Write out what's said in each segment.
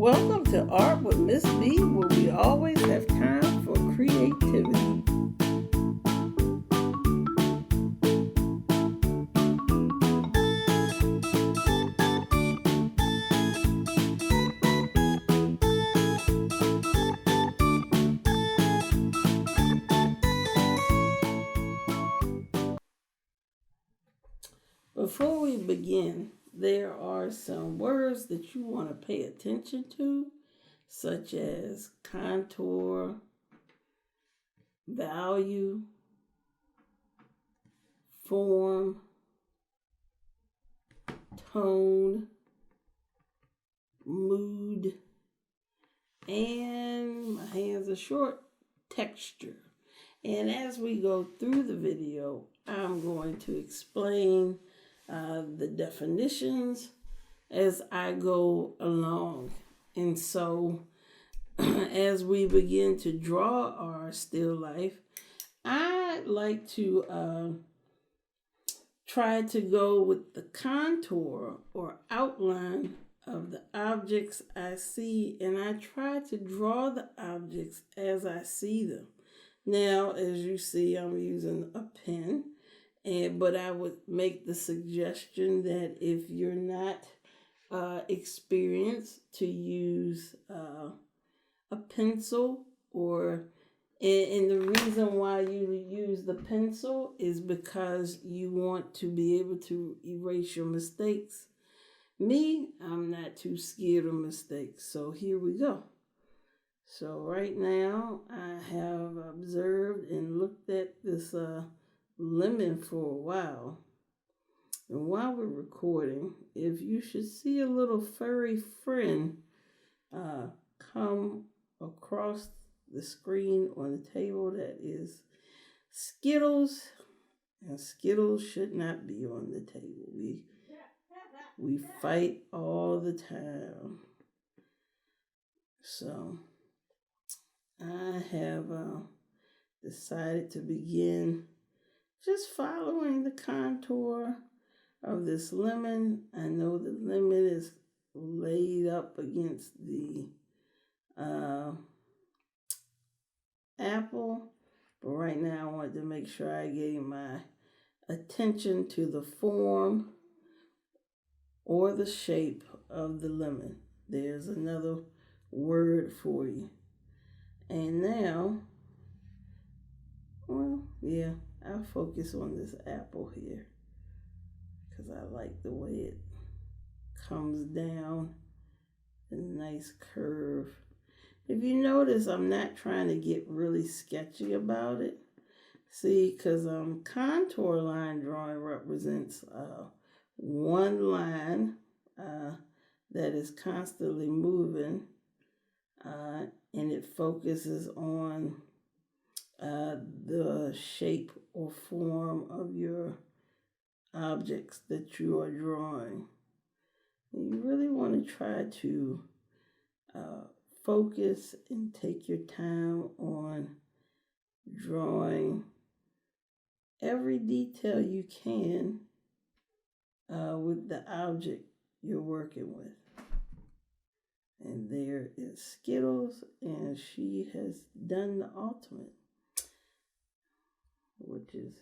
Welcome to Art with Miss B, where we always have time for creativity. Before we begin, there are some words that you want to pay attention to, such as contour, value, form, tone, mood, and my hands are short, texture. And as we go through the video, I'm going to explain the definitions as I go along. And so as we begin to draw our still life, I like to try to go with the contour or outline of the objects I see, and I try to draw the objects as I see them. Now, as you see, I'm using a pen, but I would make the suggestion that if you're not experienced, to use a pencil, and the reason why you use the pencil is because you want to be able to erase your mistakes. Me, I'm not too scared of mistakes, so here we go. So right now, I have observed and looked at this lemon for a while. And while we're recording, if you should see a little furry friend come across the screen on the table, that is Skittles, and Skittles should not be on the table. We fight all the time. So I have decided to begin just following the contour of this lemon. I know the lemon is laid up against the apple, but right now I wanted to make sure I gave my attention to the form or the shape of the lemon. There's another word for you. And now, I'll focus on this apple here because I like the way it comes down, a nice curve. If you notice, I'm not trying to get really sketchy about it. See, because contour line drawing represents one line that is constantly moving, and it focuses on the shape or form of your objects that you are drawing. And you really want to try to focus and take your time on drawing every detail you can with the object you're working with. And there is Skittles, and she has done the ultimate, which is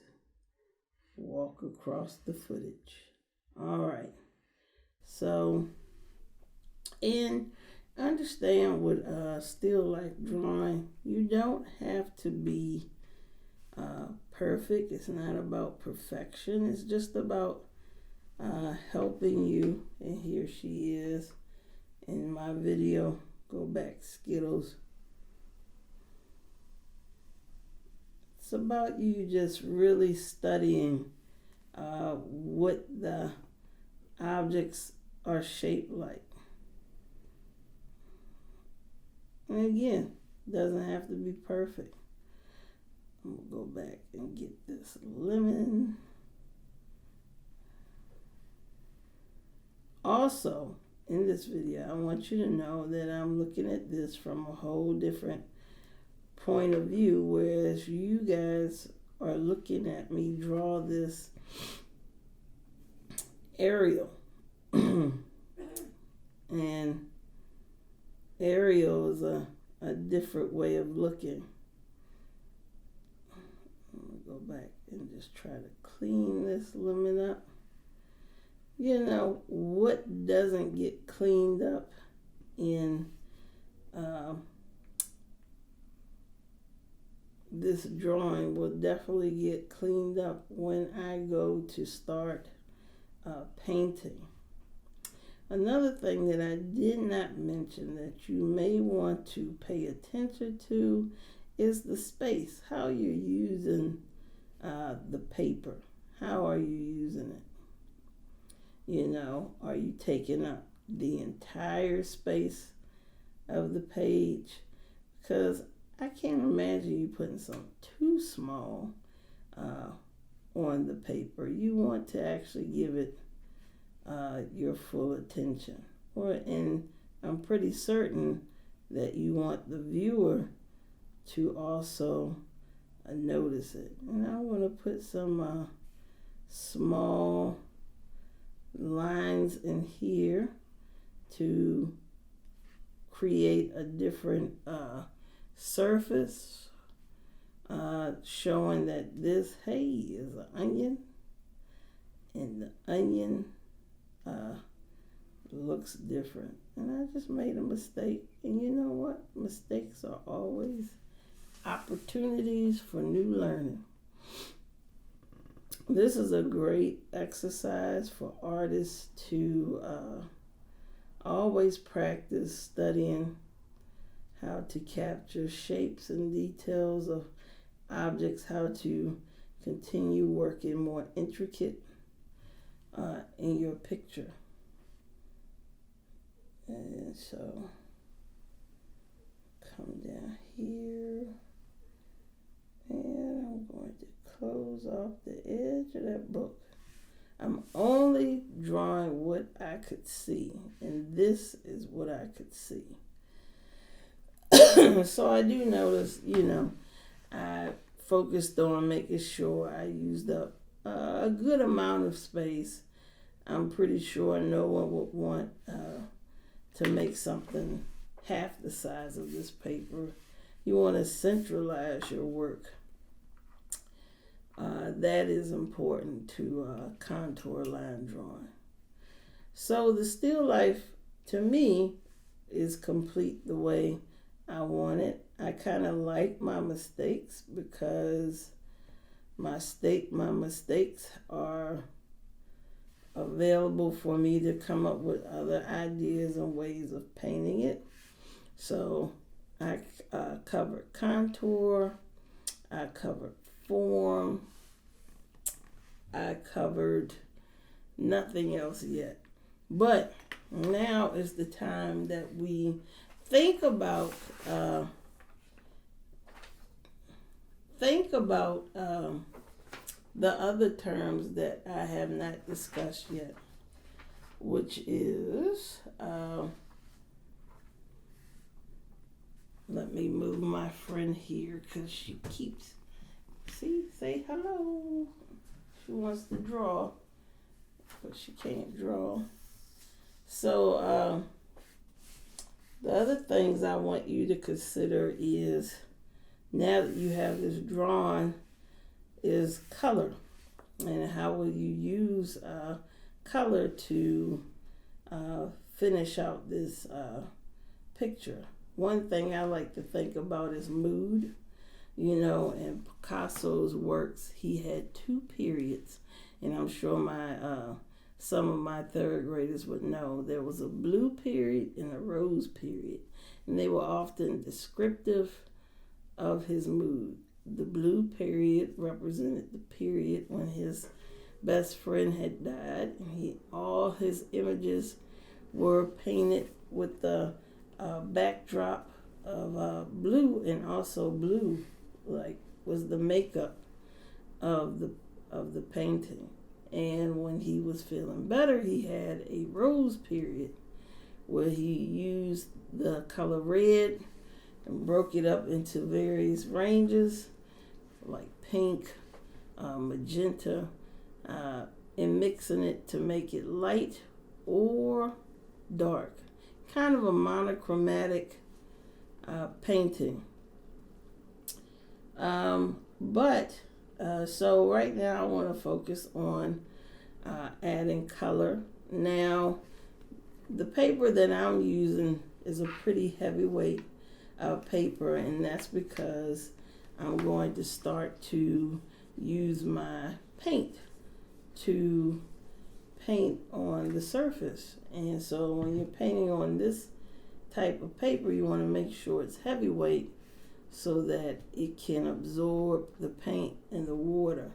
walk across the footage. All right. So, and understand with still life drawing, you don't have to be perfect. It's not about perfection. It's just about helping you. And here she is in my video. Go back, Skittles. It's about you just really studying what the objects are shaped like. And again, doesn't have to be perfect. I'm going to go back and get this lemon. Also, in this video, I want you to know that I'm looking at this from a whole different point of view, whereas you guys are looking at me draw this aerial. And Arial is a different way of looking. I'm going to go back and just try to clean this lemon up. You know, what doesn't get cleaned up in this drawing will definitely get cleaned up when I go to start painting. Another thing that I did not mention that you may want to pay attention to is the space, how you're using the paper. How are you using it? You know, are you taking up the entire space of the page? Because I can't imagine you putting something too small on the paper. You want to actually give it your full attention. And I'm pretty certain that you want the viewer to also notice it. And I want to put some small lines in here to create a different surface, showing that this, hey, is an onion, and the onion looks different. And I just made a mistake, and you know what? Mistakes are always opportunities for new learning. This is a great exercise for artists to always practice studying how to capture shapes and details of objects, how to continue working more intricate in your picture. And so come down here, and I'm going to close off the edge of that book. I'm only drawing what I could see, and this is what I could see. So I do notice, you know, I focused on making sure I used up a good amount of space. I'm pretty sure no one would want to make something half the size of this paper. You want to centralize your work. That is important to contour line drawing. So the still life, to me, is complete the way I want it. I kind of like my mistakes because my mistakes are available for me to come up with other ideas and ways of painting it. So I covered contour, I covered form, I covered nothing else yet. But now is the time that we think about the other terms that I have not discussed yet, which is, let me move my friend here because she keeps, say hello. She wants to draw, but she can't draw. So the other things I want you to consider is, now that you have this drawn, is color. And how will you use color to finish out this picture? One thing I like to think about is mood. You know, in Picasso's works, he had 2 periods. And I'm sure some of my third graders would know there was a blue period and a rose period. And they were often descriptive of his mood. The blue period represented the period when his best friend had died. All his images were painted with the backdrop of blue, and also blue was the makeup of the painting. And when he was feeling better, he had a rose period where he used the color red and broke it up into various ranges like pink, magenta, and mixing it to make it light or dark. kind of a monochromatic painting. So right now I want to focus on adding color. Now, the paper that I'm using is a pretty heavyweight paper, and that's because I'm going to start to use my paint to paint on the surface. And so when you're painting on this type of paper, you want to make sure it's heavyweight so that it can absorb the paint and the water.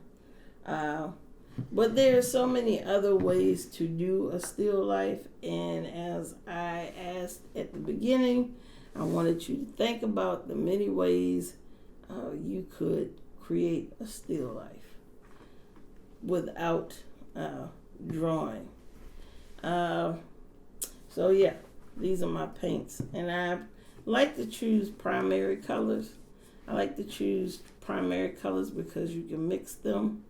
But there are so many other ways to do a still life, and as I asked at the beginning, I wanted you to think about the many ways you could create a still life without drawing. So yeah, these are my paints, and I like to choose primary colors. I like to choose primary colors because you can mix them